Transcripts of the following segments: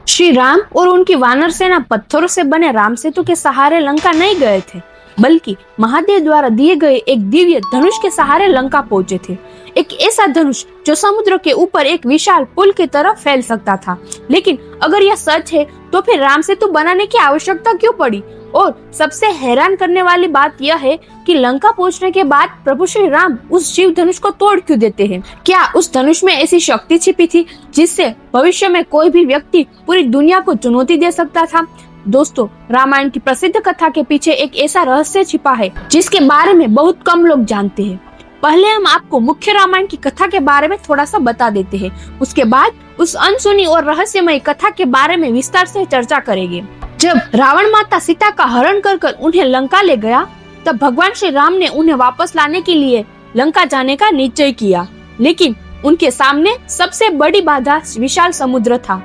श्री राम और उनकी वानर सेना पत्थरों से बने राम सेतु के सहारे लंका नहीं गए थे, बल्कि महादेव द्वारा दिए गए एक दिव्य धनुष के सहारे लंका पहुंचे थे। एक ऐसा धनुष जो समुद्र के ऊपर एक विशाल पुल की तरह फैल सकता था। लेकिन अगर यह सच है तो फिर राम सेतु बनाने की आवश्यकता क्यों पड़ी? और सबसे हैरान करने वाली बात यह है कि लंका पहुंचने के बाद प्रभु श्री राम उस शिव धनुष को तोड़ क्यों देते हैं? क्या उस धनुष में ऐसी शक्ति छिपी थी जिससे भविष्य में कोई भी व्यक्ति पूरी दुनिया को चुनौती दे सकता था? दोस्तों, रामायण की प्रसिद्ध कथा के पीछे एक ऐसा रहस्य छिपा है जिसके बारे में बहुत कम लोग जानते हैं। पहले हम आपको मुख्य रामायण की कथा के बारे में थोड़ा सा बता देते हैं। उसके बाद उस अनसुनी और रहस्यमय कथा के बारे में विस्तार से चर्चा करेंगे। जब रावण माता सीता का हरण कर उन्हें लंका ले गया, तब भगवान श्री राम ने उन्हें वापस लाने के लिए लंका जाने का निश्चय किया। लेकिन उनके सामने सबसे बड़ी बाधा विशाल समुद्र था,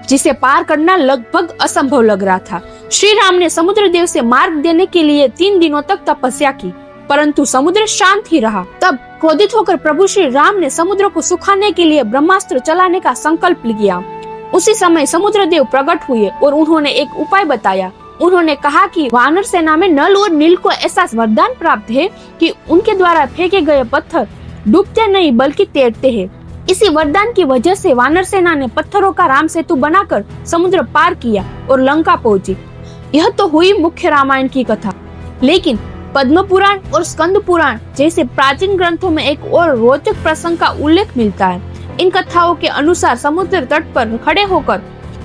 जिसे पार करना लगभग असंभव लग रहा था। श्री राम ने समुद्र देव से मार्ग देने के लिए 3 दिनों तक तपस्या की, परंतु समुद्र शांत ही रहा। तब क्रोधित होकर प्रभु श्री राम ने समुद्र को सुखाने के लिए ब्रह्मास्त्र चलाने का संकल्प किया। उसी समय समुद्र देव प्रकट हुए और उन्होंने एक उपाय बताया। उन्होंने कहा कि वानर सेना में नल और नील को ऐसा वरदान प्राप्त है कि उनके द्वारा फेंके गए पत्थर डूबते नहीं बल्कि तैरते हैं। इसी वरदान की वजह से वानर सेना ने पत्थरों का राम सेतु बनाकर समुद्र पार किया और लंका पहुंची। यह तो हुई मुख्य रामायण की कथा, लेकिन पद्म पुराण और स्कंद पुराण जैसे प्राचीन ग्रंथों में एक और रोचक प्रसंग का उल्लेख मिलता है। इन कथाओं के अनुसार समुद्र तट पर खड़े होकर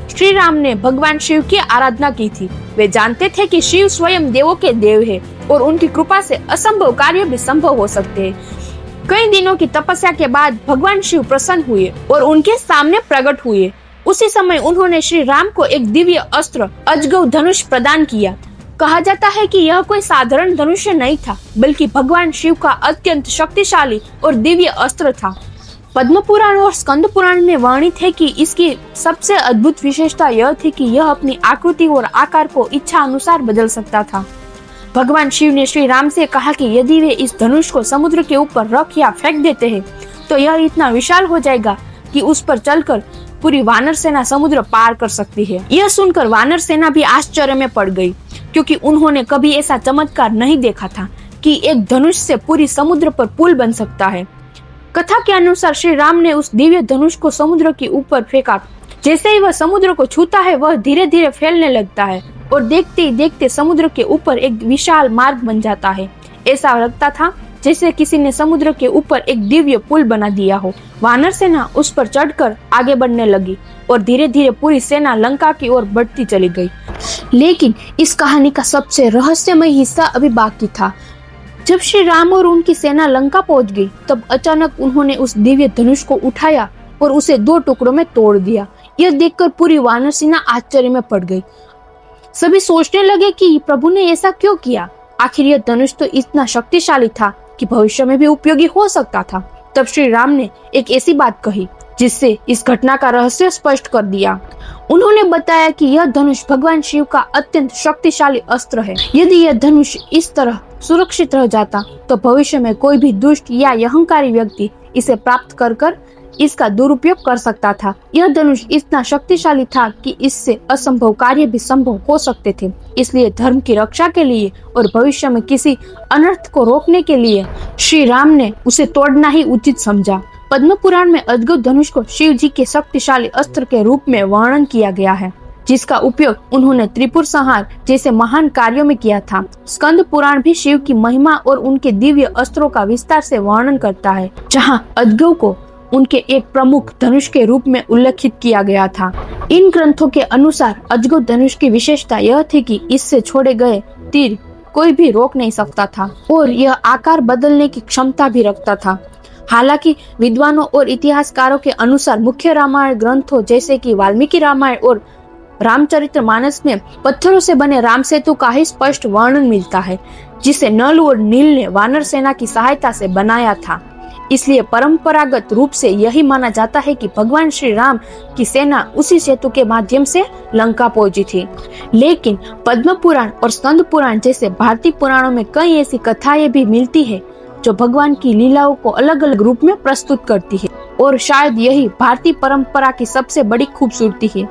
श्री राम ने भगवान शिव की आराधना की थी। वे जानते थे कि शिव स्वयं देवों के देव है और उनकी कृपा से असंभव कार्य भी संभव हो सकते हैं। कई दिनों की तपस्या के बाद भगवान शिव प्रसन्न हुए और उनके सामने प्रकट हुए। उसी समय उन्होंने श्री राम को एक दिव्य अस्त्र अजगव धनुष प्रदान किया। कहा जाता है कि यह कोई साधारण धनुष नहीं था, बल्कि भगवान शिव का अत्यंत शक्तिशाली और दिव्य अस्त्र था। पद्म पुराण और स्कंद पुराण में वर्णित है कि इसकी सबसे अद्भुत विशेषता यह थी कि यह अपनी आकृति और आकार को इच्छा अनुसार बदल सकता था। भगवान शिव ने श्री राम से कहा कि यदि वे इस धनुष को समुद्र के ऊपर रख या फेंक देते हैं, तो यह इतना विशाल हो जाएगा कि उस पर चलकर पूरी वानर सेना समुद्र पार कर सकती है। यह सुनकर वानर सेना भी आश्चर्य में पड़ गई, क्योंकि उन्होंने कभी ऐसा चमत्कार नहीं देखा था कि एक धनुष से पूरी समुद्र पर पुल बन सकता है। कथा के अनुसार श्री राम ने उस दिव्य धनुष को समुद्र के ऊपर फेंका। जैसे ही वह समुद्र को छूता है, वह धीरे धीरे फैलने लगता है और देखते ही देखते समुद्र के ऊपर एक विशाल मार्ग बन जाता है। ऐसा लगता था जैसे किसी ने समुद्र के ऊपर एक दिव्य पुल बना दिया हो। वानर सेना उस पर चढ़कर आगे बढ़ने लगी और धीरे धीरे पूरी सेना लंका की ओर बढ़ती चली गई। लेकिन इस कहानी का सबसे रहस्यमय हिस्सा अभी बाकी था। जब श्री राम और उनकी सेना लंका पहुंच गई, तब अचानक उन्होंने उस दिव्य धनुष को उठाया और उसे 2 टुकड़ों में तोड़ दिया। यह देखकर पूरी वानर सेना आश्चर्य में पड़ गई। सभी सोचने लगे कि प्रभु ने ऐसा क्यों किया। आखिर यह धनुष तो इतना शक्तिशाली था कि भविष्य में भी उपयोगी हो सकता था। तब श्री राम ने एक ऐसी बात कही जिससे इस घटना का रहस्य स्पष्ट कर दिया। उन्होंने बताया कि यह धनुष भगवान शिव का अत्यंत शक्तिशाली अस्त्र है। यदि यह धनुष इस तरह सुरक्षित रह जाता, तो भविष्य में कोई भी दुष्ट या अहंकारी व्यक्ति इसे प्राप्त कर इसका दुरुपयोग कर सकता था। यह धनुष इतना शक्तिशाली था कि इससे असंभव कार्य भी संभव हो सकते थे। इसलिए धर्म की रक्षा के लिए और भविष्य में किसी अनर्थ को रोकने के लिए श्री राम ने उसे तोड़ना ही उचित समझा। पद्म पुराण में अजगव धनुष को शिव जी के शक्तिशाली अस्त्र के रूप में वर्णन किया गया है, जिसका उपयोग उन्होंने त्रिपुर संहार जैसे महान कार्यों में किया था। स्कंद पुराण भी शिव की महिमा और उनके दिव्य अस्त्रों का विस्तार से वर्णन करता है, जहाँ अजगव को उनके एक प्रमुख धनुष के रूप में उल्लेखित किया गया था। इन ग्रंथों के अनुसार अजगव धनुष की विशेषता यह थी कि इससे छोड़े गए तीर कोई भी रोक नहीं सकता था और यह आकार बदलने की क्षमता भी रखता था। हालांकि विद्वानों और इतिहासकारों के अनुसार मुख्य रामायण ग्रंथों जैसे कि वाल्मीकि रामायण और रामचरितमानस में पत्थरों से बने राम सेतु का ही स्पष्ट वर्णन मिलता है, जिसे नल और नील ने वानर सेना की सहायता से बनाया था। इसलिए परंपरागत रूप से यही माना जाता है कि भगवान श्री राम की सेना उसी सेतु के माध्यम से लंका पहुंची थी। लेकिन पद्म पुराण और स्कंद पुराण जैसे भारतीय पुराणों में कई ऐसी कथाएं भी मिलती है जो भगवान की लीलाओं को अलग अलग रूप में प्रस्तुत करती है, और शायद यही भारतीय परंपरा की सबसे बड़ी खूबसूरती है।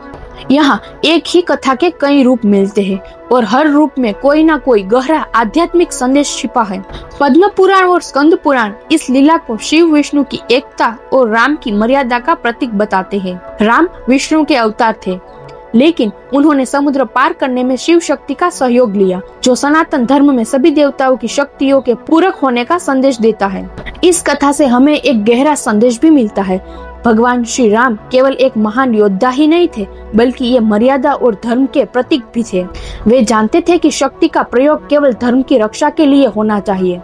यहाँ एक ही कथा के कई रूप मिलते हैं और हर रूप में कोई ना कोई गहरा आध्यात्मिक संदेश छिपा है। पद्म पुराण और स्कंद पुराण इस लीला को शिव विष्णु की एकता और राम की मर्यादा का प्रतीक बताते हैं। राम विष्णु के अवतार थे, लेकिन उन्होंने समुद्र पार करने में शिव शक्ति का सहयोग लिया, जो सनातन धर्म में सभी देवताओं की शक्तियों के पूरक होने का संदेश देता है। इस कथा से हमें एक गहरा संदेश भी मिलता है। भगवान श्री राम केवल एक महान योद्धा ही नहीं थे, बल्कि ये मर्यादा और धर्म के प्रतीक भी थे। वे जानते थे कि शक्ति का प्रयोग केवल धर्म की रक्षा के लिए होना चाहिए।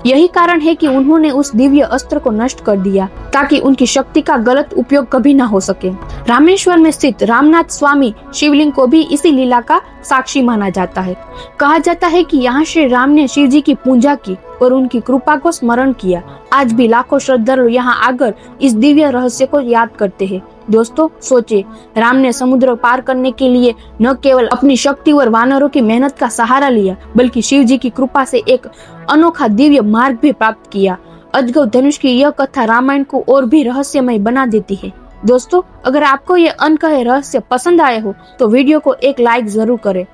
यही कारण है कि उन्होंने उस दिव्य अस्त्र को नष्ट कर दिया, ताकि उनकी शक्ति का गलत उपयोग कभी न हो सके। रामेश्वर में स्थित रामनाथ स्वामी शिवलिंग को भी इसी लीला का साक्षी माना जाता है। कहा जाता है कि यहाँ श्री राम ने शिव जी की पूजा की और उनकी कृपा को स्मरण किया। आज भी लाखों श्रद्धालु यहाँ आकर इस दिव्य रहस्य को याद करते हैं। दोस्तों, सोचिए, राम ने समुद्र पार करने के लिए न केवल अपनी शक्ति और वानरों की मेहनत का सहारा लिया, बल्कि शिव जी की कृपा से एक अनोखा दिव्य मार्ग भी प्राप्त किया। अजगव धनुष की यह कथा रामायण को और भी रहस्यमय बना देती है। दोस्तों, अगर आपको ये अनकहे रहस्य पसंद आए हो तो वीडियो को एक लाइक जरूर करें,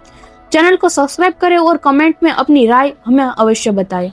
चैनल को सब्सक्राइब करें और कमेंट में अपनी राय हमें अवश्य बताएं।